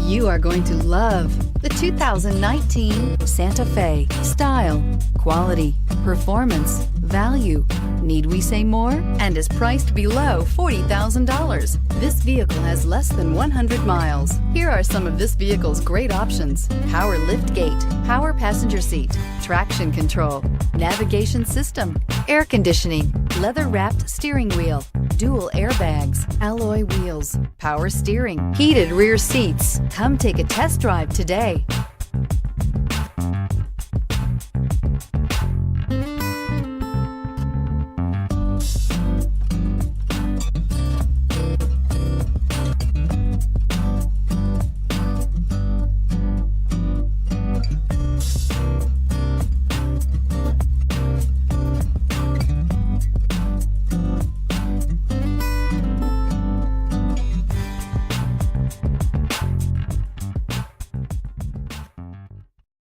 You are going to love the 2019 Santa Fe. Style, quality, performance, value. Need we say more? And is priced below $40,000. This vehicle has less than 100 miles. Here are some of this vehicle's great options: power lift gate, power passenger seat, traction control, navigation system, air conditioning, leather-wrapped steering wheel, dual airbags, alloy wheels, power steering, heated rear seats. Come take a test drive today.